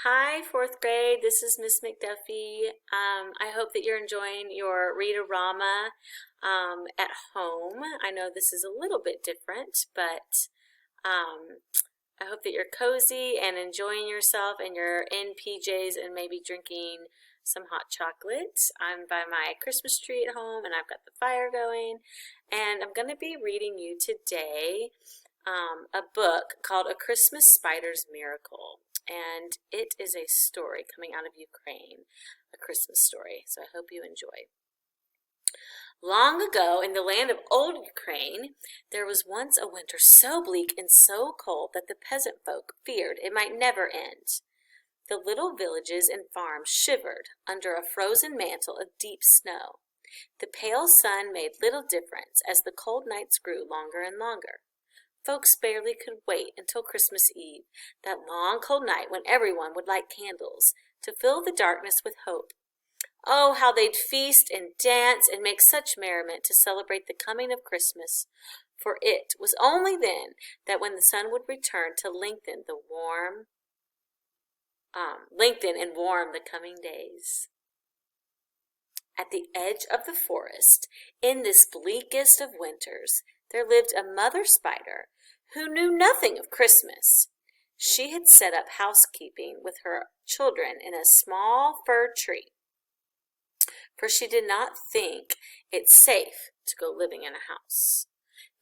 Hi, fourth grade. This is Miss McDuffie. I hope that you're enjoying your read-a-rama at home. I know this is a little bit different, but I hope that you're cozy and enjoying yourself and you're in PJs and maybe drinking some hot chocolate. I'm by my Christmas tree at home and I've got the fire going. And I'm going to be reading you today a book called A Christmas Spider's Miracle. And it is a story coming out of Ukraine, a Christmas story. So I hope you enjoy. Long ago, in the land of old Ukraine, there was once a winter so bleak and so cold that the peasant folk feared it might never end. The little villages and farms shivered under a frozen mantle of deep snow. The pale sun made little difference as the cold nights grew longer and longer. Folks barely could wait until Christmas Eve, that long cold night when everyone would light candles, to fill the darkness with hope. Oh, how they'd feast and dance and make such merriment to celebrate the coming of Christmas, for it was only then that when the sun would return to lengthen and warm the coming days. At the edge of the forest, in this bleakest of winters, there lived a mother spider who knew nothing of Christmas. She had set up housekeeping with her children in a small fir tree, for she did not think it safe to go living in a house.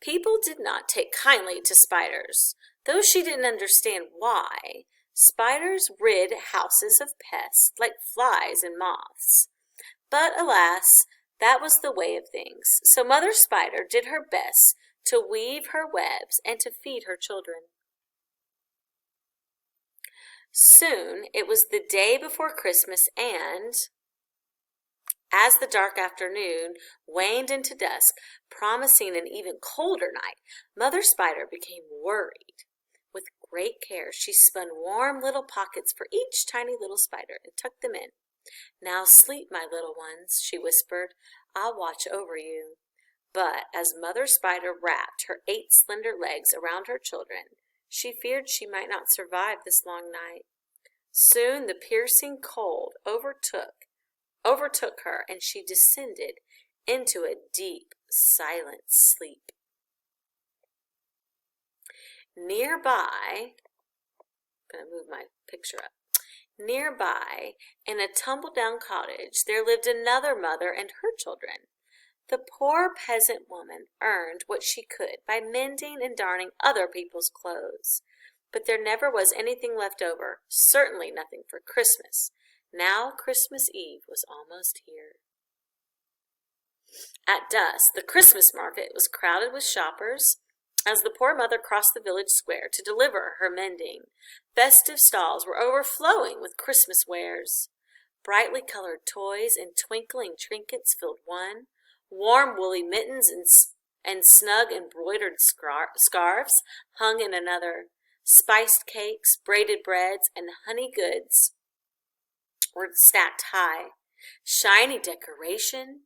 People did not take kindly to spiders, though she didn't understand why. Spiders rid houses of pests like flies and moths. But alas, that was the way of things, so Mother Spider did her best to weave her webs and to feed her children. Soon it was the day before Christmas, and as the dark afternoon waned into dusk, promising an even colder night, Mother Spider became worried. With great care, she spun warm little pockets for each tiny little spider and tucked them in. "Now sleep, my little ones," she whispered. "I'll watch over you." But as Mother Spider wrapped her 8 slender legs around her children, she feared she might not survive this long night. Soon the piercing cold overtook her, and she descended into a deep, silent sleep. Nearby, I'm going to move my picture up. Nearby, in a tumble-down cottage, there lived another mother and her children. The poor peasant woman earned what she could by mending and darning other people's clothes. But there never was anything left over, certainly nothing for Christmas. Now Christmas Eve was almost here. At dusk, the Christmas market was crowded with shoppers. As the poor mother crossed the village square to deliver her mending, festive stalls were overflowing with Christmas wares. Brightly colored toys and twinkling trinkets filled one. Warm woolly mittens and snug embroidered scarves hung in another. Spiced cakes, braided breads, and honey goods were stacked high. Shiny decorations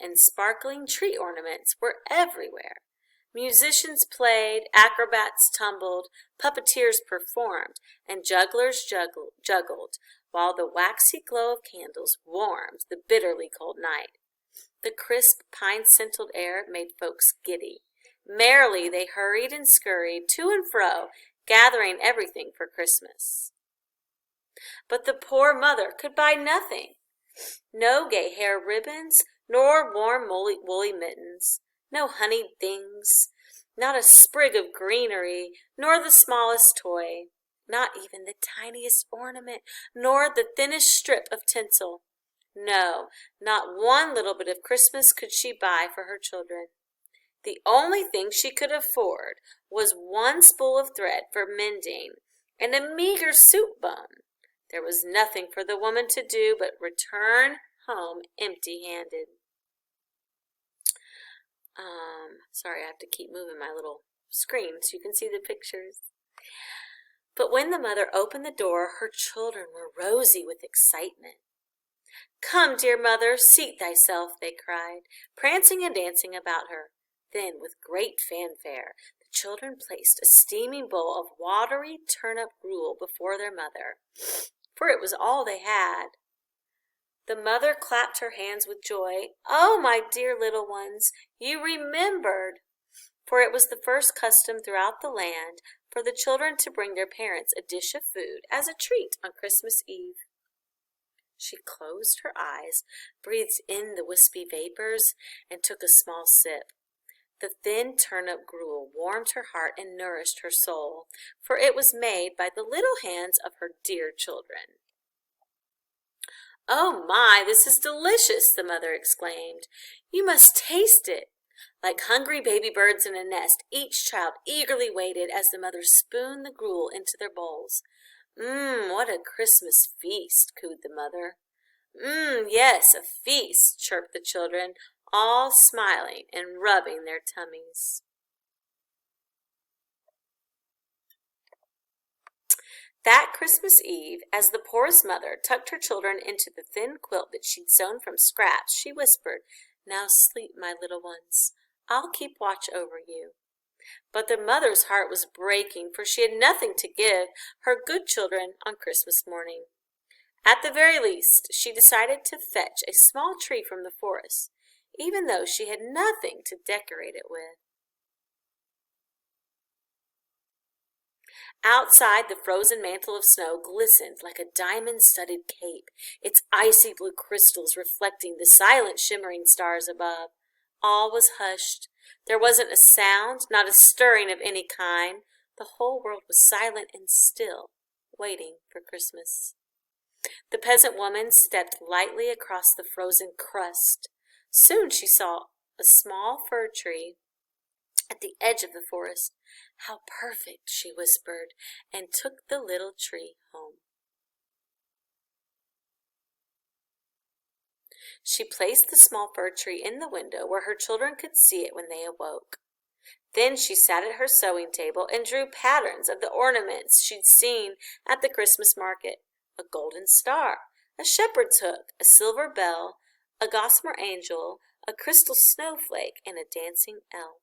and sparkling tree ornaments were everywhere. Musicians played, acrobats tumbled, puppeteers performed, and jugglers juggled, while the waxy glow of candles warmed the bitterly cold night. The crisp, pine-scented air made folks giddy. Merrily they hurried and scurried to and fro, gathering everything for Christmas. But the poor mother could buy nothing. No gay hair ribbons, nor warm woolly mittens. No honeyed things, not a sprig of greenery, nor the smallest toy, not even the tiniest ornament, nor the thinnest strip of tinsel. No, not one little bit of Christmas could she buy for her children. The only thing she could afford was one spool of thread for mending and a meager soup bone. There was nothing for the woman to do but return home empty-handed. Sorry, I have to keep moving my little screen so you can see the pictures. But when the mother opened the door, her children were rosy with excitement. "Come, dear mother, seat thyself," they cried, prancing and dancing about her. Then, with great fanfare, the The children placed a steaming bowl of watery turnip gruel before their mother, for it was all they had. The mother clapped her hands with joy. "Oh, my dear little ones, you remembered!" For it was the first custom throughout the land for the children to bring their parents a dish of food as a treat on Christmas Eve. She closed her eyes, breathed in the wispy vapors, and took a small sip. The thin turnip gruel warmed her heart and nourished her soul, for it was made by the little hands of her dear children. "Oh my, this is delicious," the mother exclaimed. "You must taste it." Like hungry baby birds in a nest, each child eagerly waited as the mother spooned the gruel into their bowls. What a Christmas feast," cooed the mother. Yes, a feast," chirped the children, all smiling and rubbing their tummies. That Christmas Eve, as the poorest mother tucked her children into the thin quilt that she'd sewn from scraps, she whispered, "Now sleep, my little ones. I'll keep watch over you." But the mother's heart was breaking, for she had nothing to give her good children on Christmas morning. At the very least, she decided to fetch a small tree from the forest, even though she had nothing to decorate it with. Outside, the frozen mantle of snow glistened like a diamond-studded cape, its icy blue crystals reflecting the silent shimmering stars above. All was hushed. There wasn't a sound, not a stirring of any kind. The whole world was silent and still, waiting for Christmas. The peasant woman stepped lightly across the frozen crust. Soon she saw a small fir tree at the edge of the forest. "How perfect," she whispered, and took the little tree home. She placed the small fir tree in the window where her children could see it when they awoke. Then she sat at her sewing table and drew patterns of the ornaments she'd seen at the Christmas market: a golden star, a shepherd's hook, a silver bell, a gossamer angel, a crystal snowflake, and a dancing elf.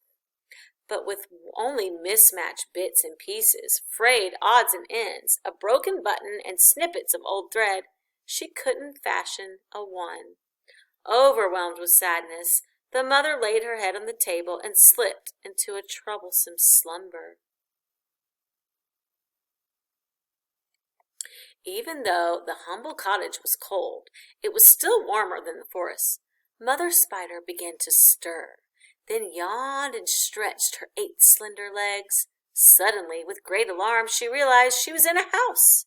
But with only mismatched bits and pieces, frayed odds and ends, a broken button, and snippets of old thread, she couldn't fashion a one. Overwhelmed with sadness, the mother laid her head on the table and slipped into a troublesome slumber. Even though the humble cottage was cold, it was still warmer than the forest. Mother Spider began to stir, then yawned and stretched her 8 slender legs. Suddenly, with great alarm, she realized she was in a house.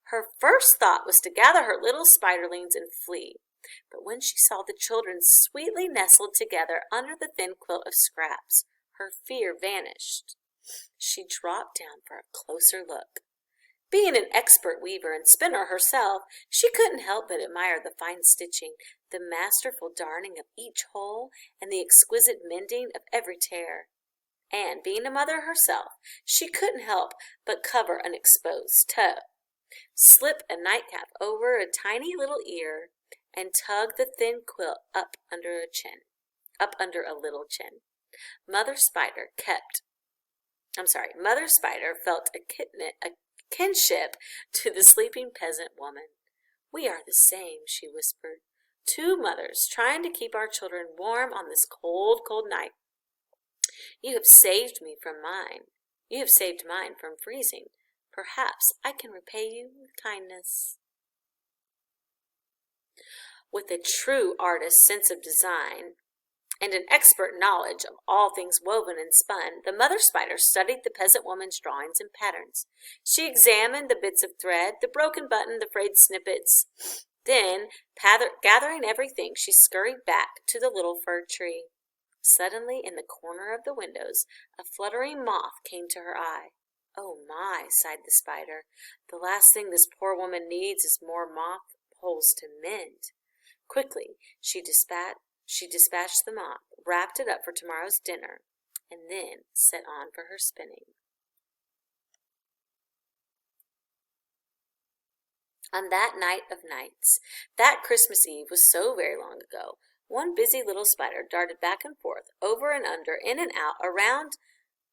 Her first thought was to gather her little spiderlings and flee, but when she saw the children sweetly nestled together under the thin quilt of scraps, her fear vanished. She dropped down for a closer look. Being an expert weaver and spinner herself, she couldn't help but admire the fine stitching, the masterful darning of each hole, and the exquisite mending of every tear. And being a mother herself, she couldn't help but cover an exposed toe, slip a nightcap over a tiny little ear, and tug the thin quilt up under a little chin. Mother Spider felt a kinship to the sleeping peasant woman. "We are the same," she whispered. "Two mothers trying to keep our children warm on this cold, cold night. You have saved mine from freezing. Perhaps I can repay you with kindness." With a true artist's sense of design and an expert knowledge of all things woven and spun, the mother spider studied the peasant woman's drawings and patterns. She examined the bits of thread, the broken button, the frayed snippets. Then, gathering everything, she scurried back to the little fir tree. Suddenly, in the corner of the windows, a fluttering moth came to her eye. "Oh my," sighed the spider, "the last thing this poor woman needs is more moth holes to mend." Quickly, she dispatched the moth, wrapped it up for tomorrow's dinner, and then set on for her spinning. On that night of nights, that Christmas Eve was so very long ago, one busy little spider darted back and forth, over and under, in and out, around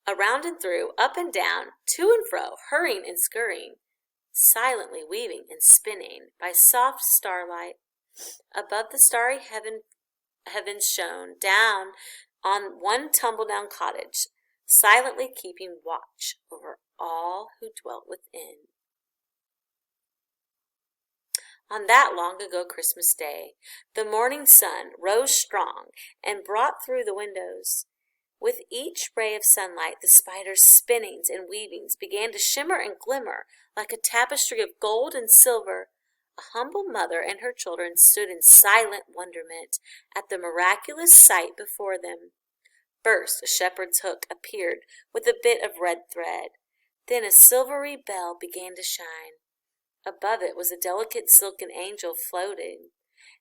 Around and through, up and down, to and fro, hurrying and scurrying, silently weaving and spinning by soft starlight. Above the starry heavens shone down on one tumble-down cottage, silently keeping watch over all who dwelt within. On that long-ago Christmas day, the morning sun rose strong and brought through the windows. With each ray of sunlight, the spider's spinnings and weavings began to shimmer and glimmer like a tapestry of gold and silver. A humble mother and her children stood in silent wonderment at the miraculous sight before them. First, a shepherd's hook appeared with a bit of red thread. Then a silvery bell began to shine. Above it was a delicate silken angel floating.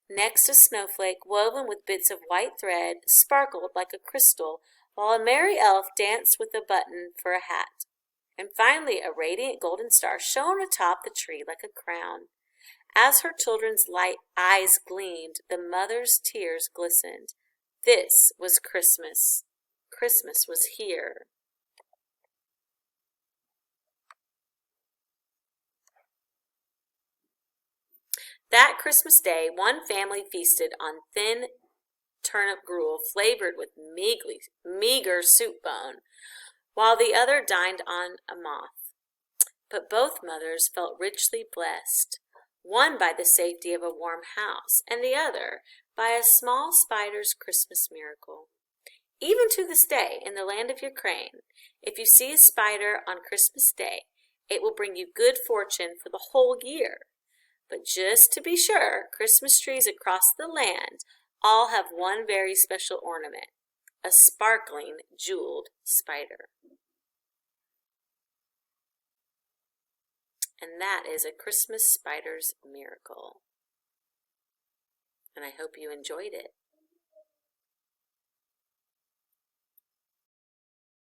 Next, a snowflake woven with bits of white thread sparkled like a crystal, while a merry elf danced with a button for a hat. And finally, a radiant golden star shone atop the tree like a crown. As her children's light eyes gleamed, the mother's tears glistened. This was Christmas. Christmas was here. That Christmas day, one family feasted on thin turnip gruel flavored with meager soup bone, while the other dined on a moth. But both mothers felt richly blessed, one by the safety of a warm house, and the other by a small spider's Christmas miracle. Even to this day, in the land of Ukraine, if you see a spider on Christmas Day, it will bring you good fortune for the whole year. But just to be sure, Christmas trees across the land all have one very special ornament, a sparkling, jeweled spider. And that is a Christmas spider's miracle. And I hope you enjoyed it.